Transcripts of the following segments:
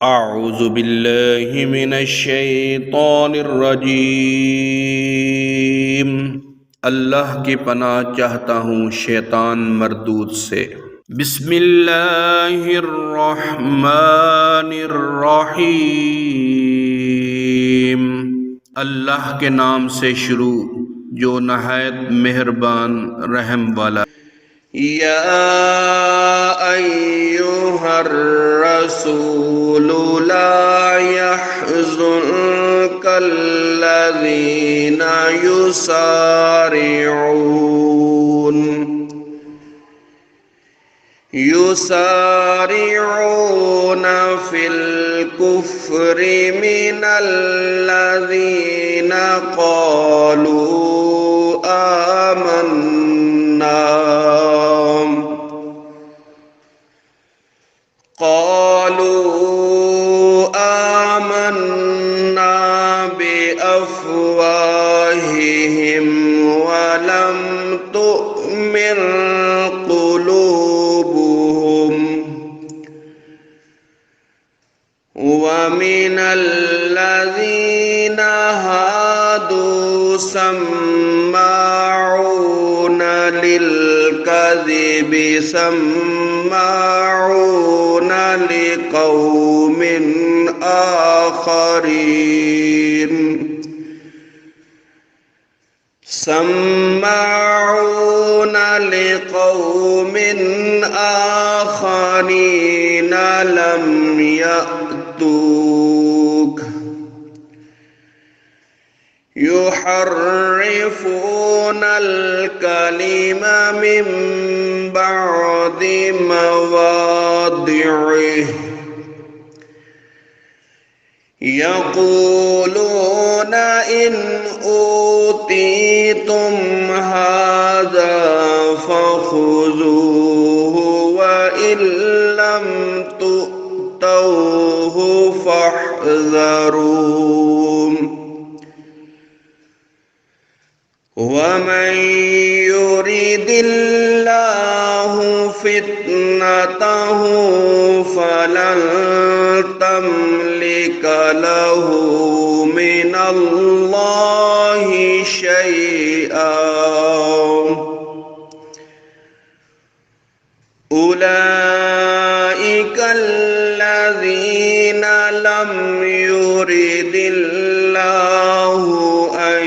अऊज़ु बिल्लाहि मिनश्शैतानिर्रजीम। अल्लाह की पनाह चाहता हूँ शैतान मरदूद से। बिस्मिल्लाहिर्रहमानिर्रहीम। अल्लाह के नाम से शुरू जो नहायत मेहरबान रहम वाला। या अय्युहर रसूल ला यहज़ुनकल्लज़ीना युसारिऊन फिल कुफ्रि मिनल्लज़ीना क़ालू आमन्ना बिअफ़वाहिहिम वलम तुअमिन क़ुलूबुहुम वमिनल्लज़ीना हादू सम्माऊन लिलकज़िबि सम्माऊन लिक़ौमिन आख़रीन सम्माऊन लिक़ौमिन आख़रीन लम यअतूक युहर्रिफूनल कलिमा मिन बअदि मवादिइहि यक़ूलून इन ऊतीतुम हाज़ा फ़ख़ुज़ूहु व इन लम तुअतऊहु फ़ाहज़रू वमन युरिदिल्लाहु फ़ित्नतहु फ़लन तमलिक लहु मिनल्लाहि शैआ उलाइकल्लज़ीना लम युरिदिल्लाहु अन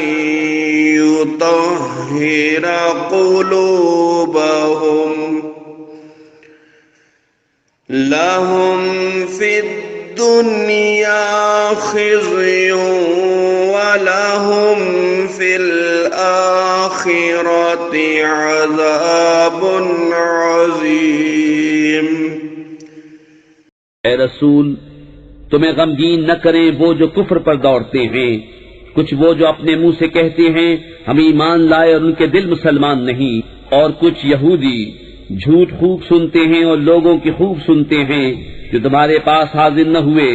युतह्हिरा क़ुलूबहुम लहुम फ़िद्दुनिया ख़िज़्युन व लहुम फ़िल आख़िरति अज़ाबुन अज़ीम। ऐ रसूल, तुम्हें गमगीन न करें वो जो कुफ्र पर दौड़ते हैं, कुछ वो जो अपने मुंह से कहते हैं हम ईमान लाए और उनके दिल मुसलमान नहीं, और कुछ यहूदी झूठ खूब सुनते हैं और लोगों की खूब सुनते हैं जो तुम्हारे पास हाजिर न हुए।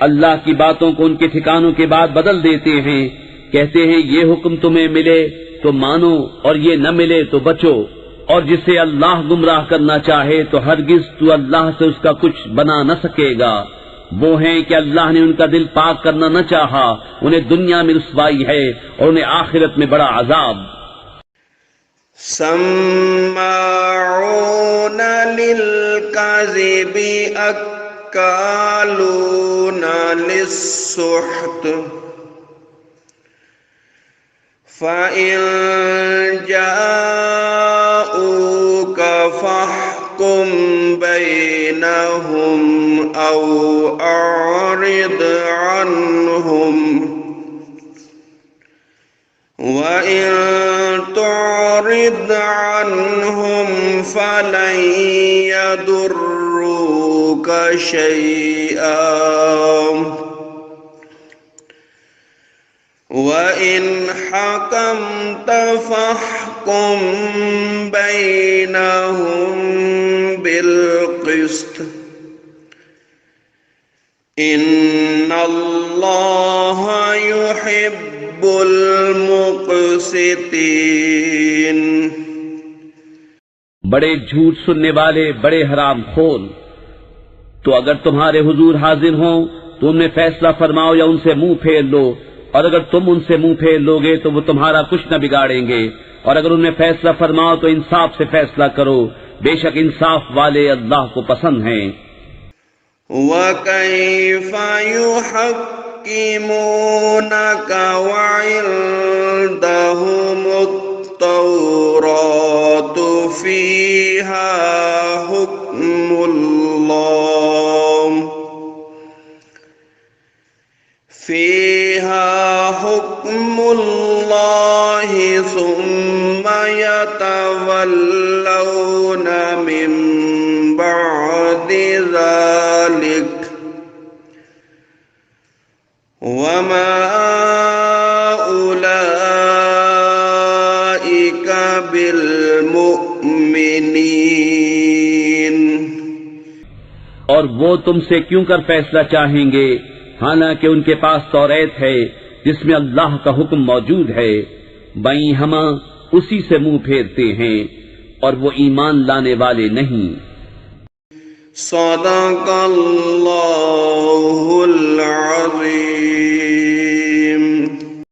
अल्लाह की बातों को उनके ठिकानों के बाद बदल देते हैं। कहते हैं ये हुक्म तुम्हें मिले तो मानो और ये न मिले तो बचो, और जिसे अल्लाह गुमराह करना चाहे तो हरगिज तू अल्लाह से उसका कुछ बना न सकेगा। वो हैं कि अल्लाह ने उनका दिल पाक करना न चाहा, उन्हें दुनिया में रुसवाई है और उन्हें आखिरत में बड़ा अजाब। सम्माऊन लिलकज़िबि अक्कालून लिस्सुहत फ़इन जाऊक फ़हकुम बैनहुम औ अरिद अन्हुम वइन तुरिद अन्हुम फ़लन यदुर्रूक शैआ वइन हकमत फ़हकुम बैनहुम बिलक़िस्त इन्नल्लाह युहिब्बुल मुक़सितीन। बड़े झूठ सुनने वाले, बड़े हराम खोर, तो अगर तुम्हारे हुजूर हाजिर हों तो उनमें फैसला फरमाओ या उनसे मुंह फेर लो, और अगर तुम उनसे मुंह फेर लोगे तो वो तुम्हारा कुछ न बिगाड़ेंगे, और अगर उनमें फैसला फरमाओ तो इंसाफ से फैसला करो, बेशक इंसाफ वाले अल्लाह को पसंद हैं। वकैफ़ युहक्किमूनका वइंदहुमुत-तौरातु फ़ीहा हुक्मुल्लाहि सुम्मा यतवल्लौन मिन बअदि ज़ालिक वमा उलाइका बिलमुमिनीन। और वो तुमसे क्यों कर फैसला चाहेंगे, हालांकि उनके पास तौरेत है जिसमें अल्लाह का हुक्म मौजूद है। वहीं हम उसी से मुंह फेरते हैं और वो ईमान लाने वाले नहीं। सदक़ल्लाहुल अज़ीम।